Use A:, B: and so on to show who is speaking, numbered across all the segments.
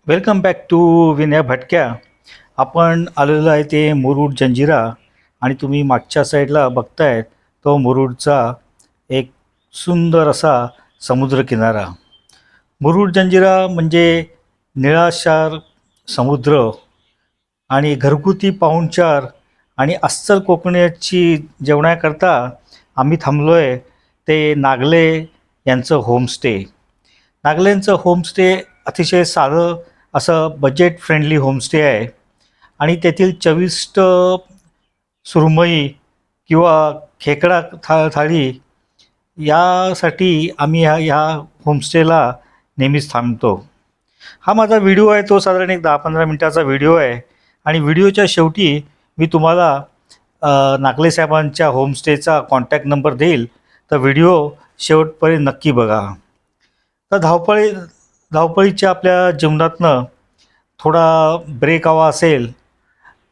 A: Welcome back to Vinay भटक्या. आपण आलेलो आहे ते मुरुड जंजिरा आणि तुम्ही मागच्या साईडला बघताय तो मुरुडचा एक सुंदर असा समुद्रकिनारा. मुरुड जंजिरा म्हणजे निळाशार समुद्र आणि घरगुती पाहुणचार आणि अस्सल कोकणाची जेवणाकरता आम्ही थांबलो आहे ते नागले यांचं होमस्टे. नागलेंचं होमस्टे अतिशय साधं असं बजेट फ्रेंडली होमस्टे आहे आणि तेथील चविष्ट सुरमई किंवा खेकडा थाळी यासाठी आम्ही ह्या होमस्टेला नेहमीच थांबतो. हा माझा व्हिडिओ आहे, तो साधारण एक 10-15 मिनटाचा व्हिडिओ आहे आणि व्हिडिओच्या शेवटी मी तुम्हाला नागले साहेबांच्या होमस्टेचा कॉन्टॅक्ट नंबर देईल, तर व्हिडिओ शेवटपर्यंत नक्की बघा. तर धावपळीच्या आपल्या जीवनातनं थोडा ब्रेक हवा असेल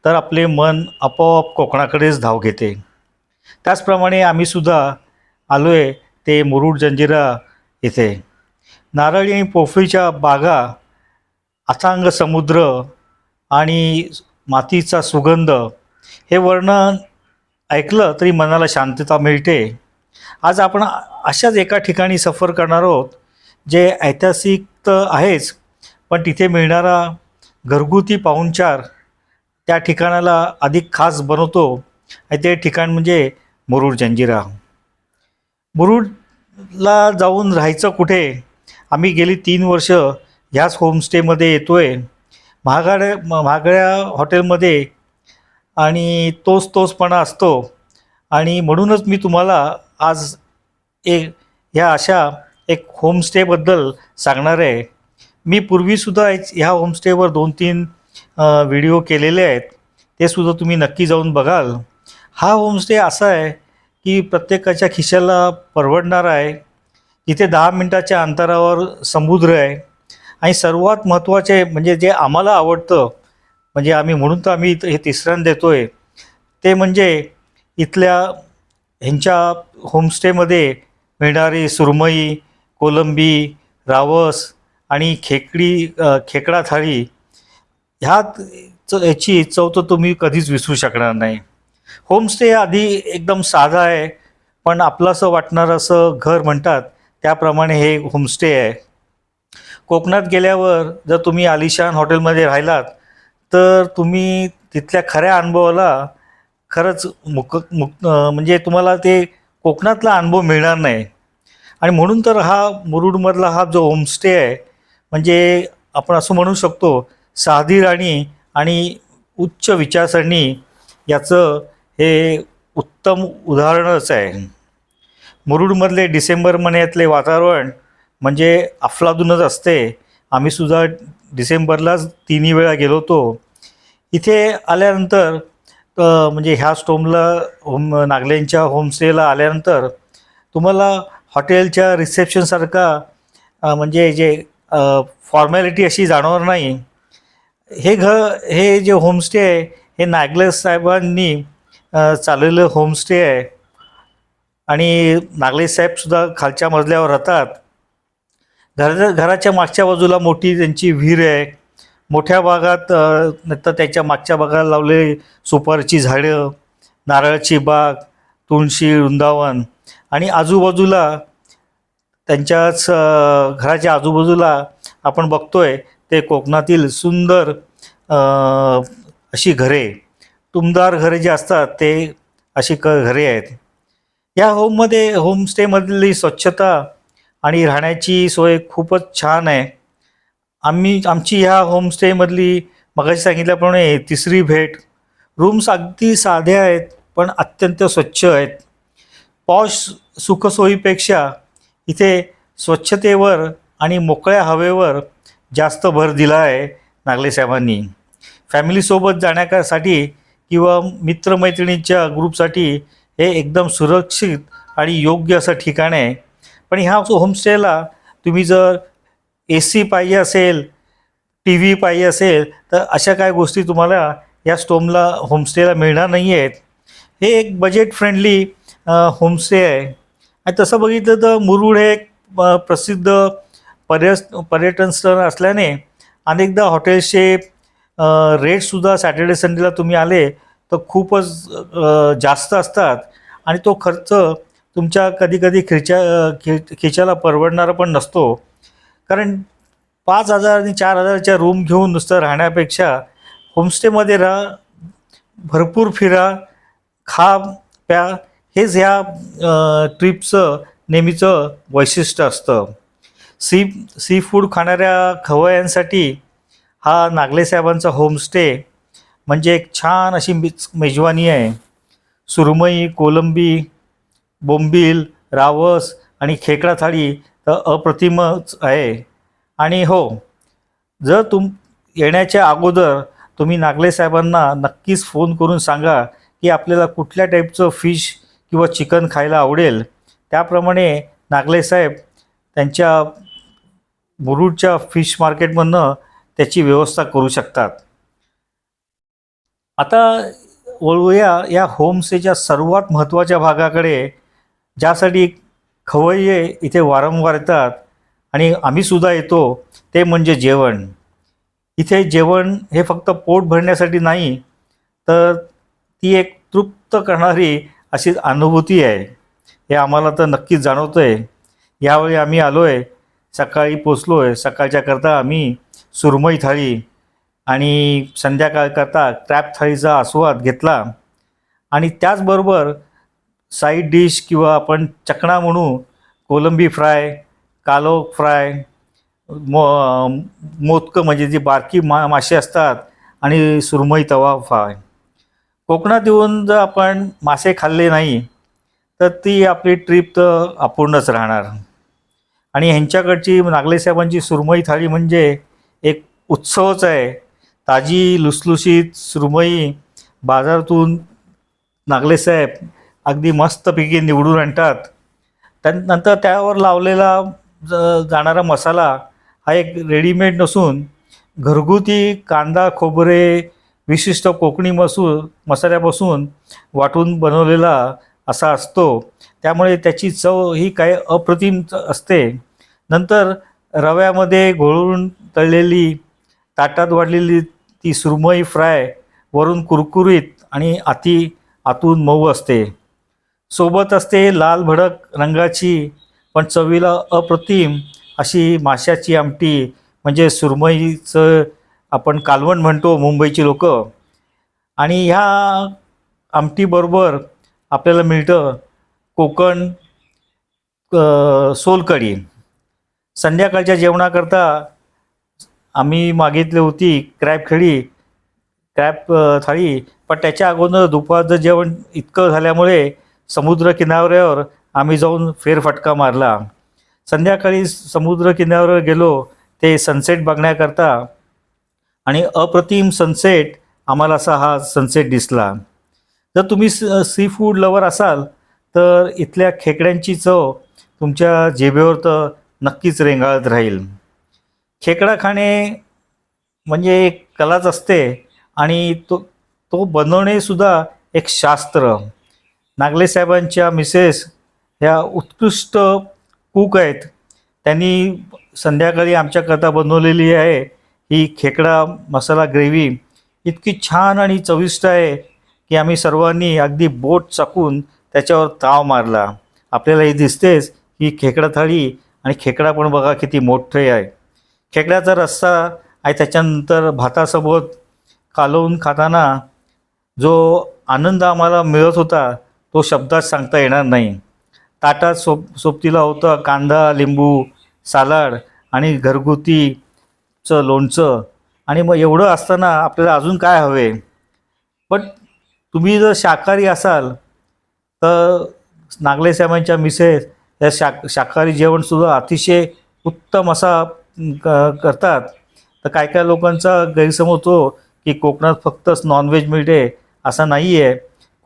A: तर आपले मन आपोआप कोकणाकडेच धाव घेते. त्याचप्रमाणे आम्हीसुद्धा आलो आहे ते मुरुड जंजिरा येथे. नारळी आणि पोफळीच्या बागा, अथांग समुद्र आणि मातीचा सुगंध, हे वर्णन ऐकलं तरी मनाला शांतता मिळते. आज आपण अशाच एका ठिकाणी सफर करणार आहोत जे ऐतिहासिक तर आहेच, पण तिथे मिळणारा घरगुती पाहुणचार त्या ठिकाणाला अधिक खास बनवतो. आणि ते ठिकाण म्हणजे मुरुड जंजिरा. मुरुडला जाऊन राहायचं कुठे? आम्ही गेली 3 वर्ष ह्याच होमस्टेमध्ये येतो आहे, महागड्या हॉटेलमध्ये, आणि तोचपणा असतो. आणि म्हणूनच मी तुम्हाला आज ह्या अशा एक होमस्टेबद्दल सांगणार आहे. मी पूर्वीसुद्धा ह्या होमस्टेवर 2-3 व्हिडिओ केलेले आहेत, ते सुद्धा तुम्ही नक्की जाऊन बघाल. हा होमस्टे असा आहे की प्रत्येकाच्या खिशाला परवडणारा आहे. इथे 10 मिनटाच्या अंतरावर समुद्र आहे आणि सर्वात महत्त्वाचे म्हणजे जे आम्हाला आवडतं, म्हणजे आम्ही हे तिसऱ्यांदा देतो आहे, ते म्हणजे इथल्या ह्यांच्या होमस्टेमध्ये मिळणारी सुरमई, कोलंबी, रावस आणि खेकडा थाळी. याची चव तर तुम्ही कधीच विसरू शकणार नाही. होमस्टे आधी एकदम साधा आहे, पण आपलंसं वाटणारं असं घर म्हणतात त्याप्रमाणे हे होमस्टे आहे. कोकणात गेल्यावर जर तुम्ही आलिशान हॉटेलमध्ये राहिलात तर तुम्ही तिथल्या खऱ्या अनुभवाला खरंच म्हणजे तुम्हाला ते कोकणातला अनुभव मिळणार नाही. आणि म्हणून तर हा मुरुडमधला हा जो होमस्टे आहे, म्हणजे आपण असं म्हणू शकतो साधी राणी आणि उच्च विचारसरणी याचं हे उत्तम उदाहरणच आहे. मुरुडमधले डिसेंबर महिन्यातले वातावरण म्हणजे अफलातूनच असते. आम्हीसुद्धा डिसेंबरलाच 3 वेळा गेलो होतो. इथे आल्यानंतर म्हणजे ह्या नागलेंच्या होमस्टेला आल्यानंतर तुम्हाला हॉटेलच्या रिसेप्शनसारखा म्हणजे जे फॉर्मॅलिटी अशी जाणवणार नाही. हे जे होमस्टे आहे हे नागले साहेबांनी चालवलेलं होमस्टे आहे आणि नागले साहेबसुद्धा खालच्या मजल्यावर राहतात. घराच्या मागच्या बाजूला मोठी त्यांची विहीर आहे. मोठ्या भागात नंतर त्याच्या मागच्या भागाला लावलेली सुपारीची झाडं, नारळाची बाग, तुळशी वृंदावन आणि आजूबाजूला त्यांच्याच घराच्या आजूबाजूला आपण बघतोय ते कोकणातील सुंदर अशी घरे, टुमदार घरे जे असतात ते अशी घरे आहेत. या होमस्टेमधली स्वच्छता आणि राहण्याची सोय खूपच छान आहे. आमची ह्या होमस्टेमधली मगाशी सांगितल्याप्रमाणे तिसरी भेट. रूम्स अगदी साध्या आहेत पण अत्यंत स्वच्छ आहेत. पॉश सुखसोयीपेक्षा इथे स्वच्छतेवर आणि मोकळ्या हवेवर जास्त भर दिला आहे नागले साहेबांनी. फॅमिलीसोबत जाण्यासाठी किंवा मित्रमैत्रिणींच्या ग्रुपसाठी हे एकदम सुरक्षित आणि योग्य असं ठिकाण आहे. पण ह्या होमस्टेला तुम्ही जर AC पाहिजे असेल, TV पाहिजे असेल, तर अशा काय गोष्टी तुम्हाला या होमस्टेला मिळणार नाही आहेत. हे एक बजेट फ्रेंडली होमस्टे आहे. आणि तसं बघितलं तर मुरुड हे एक प्रसिद्ध पर्यटन स्थळ असल्याने अनेकदा हॉटेल्सचे रेटसुद्धा सॅटर्डे संडेला तुम्ही आले तर खूपच जास्त असतात आणि तो खर्च तुमच्या कधीकधी खिशाला परवडणारा पण नसतो. कारण 5,000 आणि 4,000च्या रूम घेऊन नुसतं राहण्यापेक्षा होमस्टेमध्ये राहा, भरपूर फिरा, खा, प्या. हेच ह्या ट्रिपचं नेहमीचं वैशिष्ट्य असतं. सी फूड खाणाऱ्या खवय्यांसाठी हा नागले साहेबांचा होमस्टे म्हणजे एक छान अशी मेजवानी आहे. सुरमई, कोलंबी, बोंबील, रावस आणि खेकडा थाळी तर अप्रतिमच आहे. आणि हो, जर येण्याच्या अगोदर तुम्ही नागले साहेबांना नक्कीच फोन करून सांगा की आपल्याला कुठल्या टाईपचं फिश किंवा चिकन खायला आवडेल. त्याप्रमाणे नागले साहेब त्यांच्या मुरुडच्या फिश मार्केटमधनं त्याची व्यवस्था करू शकतात. आता वळूया या होमस्टेच्या सर्वात महत्त्वाच्या भागाकडे, ज्यासाठी खवय्ये इथे वारंवार येतात आणि आम्हीसुद्धा येतो, ते म्हणजे जेवण. इथे जेवण हे फक्त पोट भरण्यासाठी नाही, तर ती एक तृप्त करणारी अशी अनुभूती आहे. हे आम्हाला तर नक्कीच जाणवतं आहे. यावेळी आम्ही आलो आहे, सकाळी पोचलो आहे. सकाळच्याकरता आम्ही सुरमई थाळी आणि संध्याकाळकरता क्रॅब थाळीचा आस्वाद घेतला आणि त्याचबरोबर साईड डिश किंवा आपण चकणा म्हणू, कोलंबी फ्राय, कालव फ्राय, मोदकं म्हणजे जी बारकी मासे असतात आणि सुरमई तवा फ्राय. कोकणात येऊन जर आपण मासे खाल्ले नाही तर ती आपली ट्रिप तर अपूर्णच राहणार. आणि ह्यांच्याकडची नागले साहेबांची सुरमई थाळी म्हणजे एक उत्सवच आहे. ताजी लुसलुशीत सुरमई बाजारातून नागले साहेब अगदी मस्तपैकी निवडून आणतात. त्यानंतर त्यावर लावलेला जाणारा मसाला हा एक रेडीमेड नसून घरगुती कांदा, खोबरे, विशिष्ट कोकणी मसाल्यापासून वाटून बनवलेला असा असतो. त्यामुळे त्याची चव ही काय अप्रतिम असते. नंतर रव्यामध्ये घोळून तळलेली, ताटात वाढलेली ती सुरमई फ्राय वरून कुरकुरीत आणि आतून मऊ असते. सोबत असते लाल भडक रंगाची पण चवीला अप्रतिम अशी माशाची आमटी, म्हणजे सुरमईचं आपण कालवण म्हणतो मुंबईची लोकं. आणि ह्या आमटीबरोबर आपल्याला मिळतं कोकण सोलकढी. संध्याकाळच्या जेवणाकरता आम्ही मागितली होती क्रॅब थाळी. पण त्याच्या अगोदर दुपारचं जेवण इतकं झाल्यामुळे समुद्र किनाऱ्यावर आम्ही जाऊन फेरफटका मारला. संध्याकाळी समुद्र किनाऱ्यावर गेलो ते सनसेट बघण्याकरता आणि अप्रतिम सनसेट आम्हाला असा हा सनसेट दिसला. जर तुम्ही सी फूड लवर असाल तर इथल्या खेकड्यांची चव तुमच्या जिभेवर तर नक्कीच रेंगाळत राहील. खेकडा खाणे म्हणजे एक कलाच असते आणि तो बनवणेसुद्धा एक शास्त्र. नागले साहेबांच्या मिसेस ह्या उत्कृष्ट कूक आहेत. त्यांनी संध्याकाळी आमच्याकरता बनवलेली आहे ही खेकडा मसाला ग्रेव्ही इतकी छान आणि चविष्ट आहे की आम्ही सर्वांनी अगदी बोट चाकून त्याच्यावर ताव मारला. आपल्याला हे दिसतेच ही खेकडा थाळी आणि खेकडा पण बघा किती मोठे आहे. खेकड्याचा रस्सा आणि त्याच्यानंतर भातासोबत कालवून खाताना जो आनंद आम्हाला मिळत होता तो शब्दात सांगता येणार नाही. ताटात सोबतीला होतं कांदा, लिंबू, सालाड आणि घरगुतीचं लोणचं. आणि मग एवढं असताना आपल्याला अजून काय हवे. पण तुम्ही जर शाकाहारी असाल तर नागले साहेबांच्या मिसेस या शाकाहारी जेवणसुद्धा अतिशय उत्तम असा करतात. तर काय काय लोकांचा गैरसमज होतो की कोकणात फक्तच नॉनव्हेज मिळते, असं नाही आहे.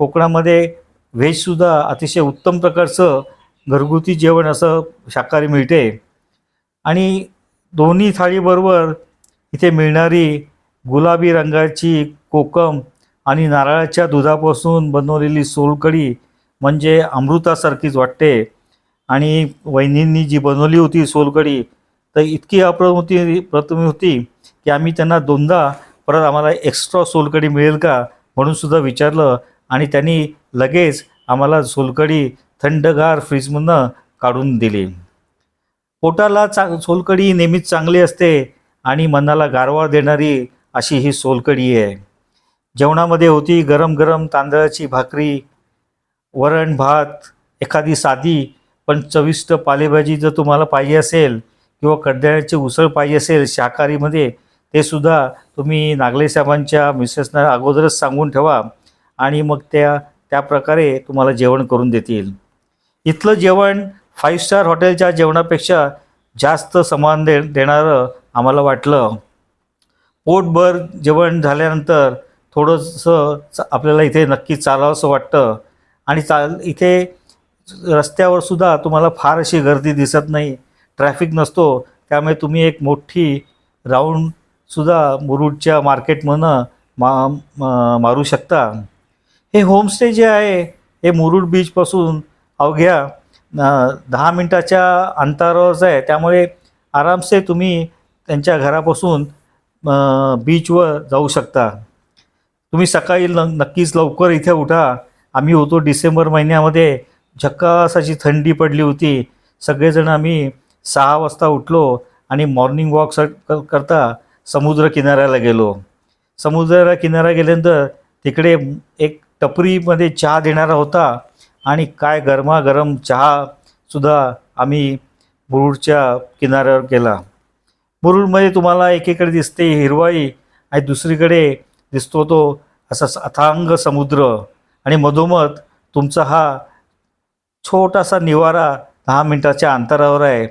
A: कोकणामध्ये व्हेजसुद्धा अतिशय उत्तम प्रकारचं घरगुती जेवण असं शाकाहारी मिळते. आणि दोन्ही थाळीबरोबर इथे मिळणारी गुलाबी रंगाची कोकम आणि नारळाच्या दुधापासून बनवलेली सोलकढी म्हणजे अमृतासारखीच वाटते. आणि वहिनींनी जी बनवली होती सोलकढी तर इतकी अप्रतिम होती की आम्ही त्यांना दोनदा परत आम्हाला एक्स्ट्रा सोलकढी मिळेल का म्हणून सुद्धा विचारलं आणि त्यांनी लगेच आम्हाला सोलकढी थंडगार फ्रीजमधनं काढून दिली. पोटाला सोलकढी नेहमीच चांगली असते आणि मनाला गारवा देणारी अशी ही सोलकढी आहे. जेवणामध्ये होती गरम गरम तांदळाची भाकरी, वरण भात, एखादी साधी पण चविष्ट पालेभाजी जर तुम्हाला पाहिजे असेल किंवा कडधान्याची उसळ पाहिजे असेल शाकाहारीमध्ये, ते सुद्धा तुम्ही नागले साहेबांच्या मिसेसना अगोदरच सांगून ठेवा आणि मग त्या प्रकारे तुम्हाला जेवण करून देतील. इथलं जेवण 5 स्टार हॉटेलच्या जेवणापेक्षा जास्त समान देणारं आम्हाला वाटलं. पोटभर जेवण झाल्यानंतर थोडंसं आपल्याला इथे नक्की चालावंसं वाटतं आणि इथे रस्त्यावर सुद्धा तुम्हाला फार अशी गर्दी दिसत नाही, ट्रॅफिक नसतो. त्यामुळे तुम्ही एक मोठी राऊंडसुद्धा मुरुडच्या मार्केटमधनं मारू शकता. हे होमस्टे जे आहे हे मुरुड बीचपासून अवघ्या 10 मिनटाच्या अंतरावरच आहे. त्यामुळे आरामसे तुम्ही त्यांच्या घरापासून बीचवर जाऊ शकता. तुम्ही सकाळी नक्कीच लवकर इथे उठा. आम्ही होतो डिसेंबर महिन्यामध्ये, झक्कास अशी थंडी पडली होती. सगळेजण आम्ही 6 वाजता उठलो आणि मॉर्निंग वॉक करता समुद्र किनाऱ्याला गेलो. समुद्राला किनारा गेल्यानंतर तिकडे एक टपरीमध्ये चहा देणारा होता आणि काय गरमागरम चहासुद्धा आम्ही मुरुडच्या किनाऱ्यावर केला. मुरुडमध्ये तुम्हाला एकीकडे दिसते हिरवाई आणि दुसरीकडे दिसतो तो असा अथांग समुद्र आणि मधोमध तुमचा हा छोटासा निवारा 10 मिनटाच्या अंतरावर आहे.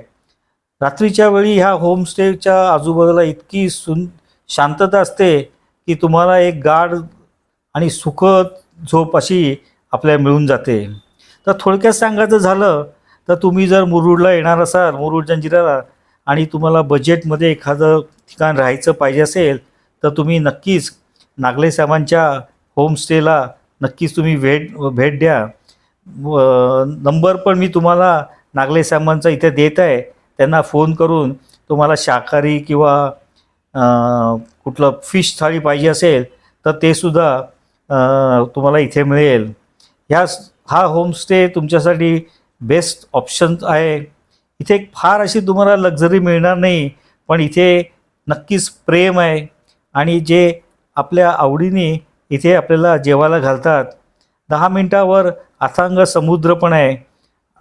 A: रात्रीच्या वेळी ह्या होमस्टेच्या आजूबाजूला इतकी शांतता असते की तुम्हाला एक गाढ आणि सुखद झोप अशी आपल्याला मिळून जाते. तर थोडक्यात सांगायचं झालं तर तुम्ही जर मुरुडला येणार असाल, मुरुड जंजिऱ्याला, आणि तुम्हाला बजेटमध्ये एखादं ठिकाण राहायचं पाहिजे असेल तर तुम्ही नक्कीच नागले साहेबांच्या होमस्टेला नक्कीच तुम्ही भेट द्या. नंबर पण मी तुम्हाला नागले साहेबांचा इथे देत आहे. त्यांना फोन करून तुम्हाला शाकाहारी किंवा कुठलं फिश थाळी पाहिजे असेल तर ते सुद्धा तुम्हाला इथे मिळेल. हा होमस्टे तुमच्यासाठी बेस्ट ऑप्शन आहे. इथे फार अशी तुम्हाला लक्झरी मिळणार नाही, पण इथे नक्कीच प्रेम आहे आणि जे आपल्या आवडीने इथे आपल्याला जेवायला घालतात. 10 मिनटावर अथांग समुद्र पण आहे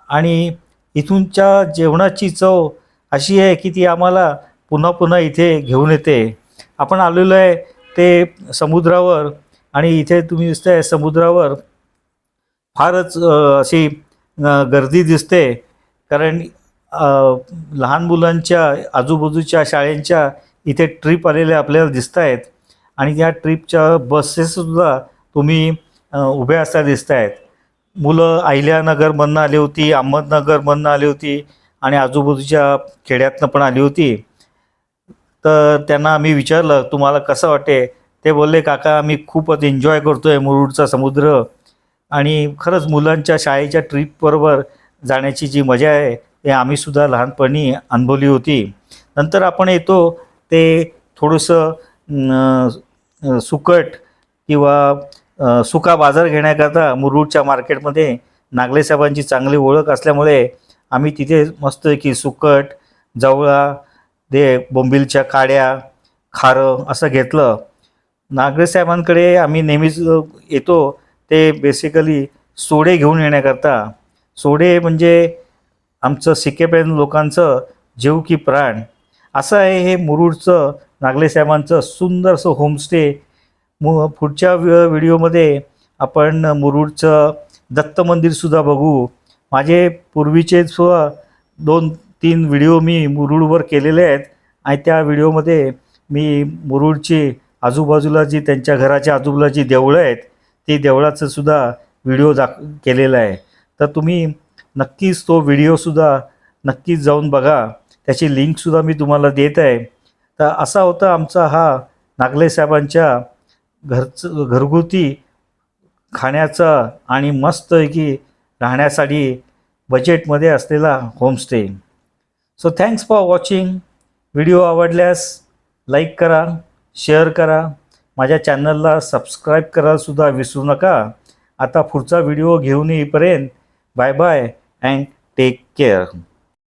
A: आणि इथूनच्या जेवणाची चव अशी आहे की ती आम्हाला पुन्हा पुन्हा इथे घेऊन येते. आपण आलेलो आहे ते समुद्रावर आणि इथे तुम्ही दिसताय समुद्रावर फारच अशी गर्दी दिसते, कारण लहान मुलांच्या आजूबाजूच्या शाळेंच्या इथे ट्रिप आलेल्या आपल्याला दिसत आहेत आणि त्या ट्रिपच्या बसेससुद्धा तुम्ही उभ्या असता दिसत आहेत. मुलं अहिल्यानगरमधनं आली होती, अहमदनगरमधनं आली होती आणि आजूबाजूच्या खेड्यातनं पण आली होती. तर त्यांना आम्ही विचारलं तुम्हाला कसं वाटते. ते बोलले काका आम्ही खूपच एन्जॉय करतो आहे मुरुडचा समुद्र आणि खरंच मुलांच्या शाळेच्या ट्रीपबरोबर जाण्याची जी मजा आहे ते आम्हीसुद्धा लहानपणी अनुभवली होती. नंतर आपण येतो ते थोडंसं सुकट किंवा सुका बाजार घेण्याकरता मुरुडच्या मार्केटमध्ये नागले साहेबांची चांगली ओळख असल्यामुळे आम्ही तिथे मस्त की सुकट, जवळा, बोंबिलच्या काड्या, खारं असं घेतलं. नागले साहेबांकडे आम्ही नेहमीच येतो ते बेसिकली सोडे घेऊन येण्याकरता. सोडे म्हणजे आमचं सिकेपेन लोकांचं जीव की प्राण असं आहे हे मुरुडचं नागले साहेबांचं सुंदरसं होमस्टे. पुढच्या व्हिडिओमध्ये आपण मुरुडचं दत्त मंदिरसुद्धा बघू. माझे पूर्वीचे सुद्धा 2-3 व्हिडिओ मी मुरुडवर केलेले आहेत आणि त्या व्हिडिओमध्ये मी मुरुडची आजूबाजूला जी त्यांच्या घराच्या आजूबाजूला जी देवळं आहेत ती देवळाचं सुद्धा व्हिडिओ केलेला आहे. तर तुम्ही नक्कीच तो व्हिडिओसुद्धा नक्कीच जाऊन बघा. त्याची लिंकसुद्धा मी तुम्हाला देत आहे. तर असा होता आमचा हा नागले साहेबांच्या घरगुती खाण्याचा आणि मस्तपैकी राहण्यासाठी बजेटमध्ये असलेला homestay. So thanks for watching. Video आवडल्यास लाईक करा, शेअर करा, माझ्या चॅनलला सबस्क्राईब करायलासुद्धा विसरू नका. आता पुढचा व्हिडिओ घेऊन येईपर्यंत bye bye and take care.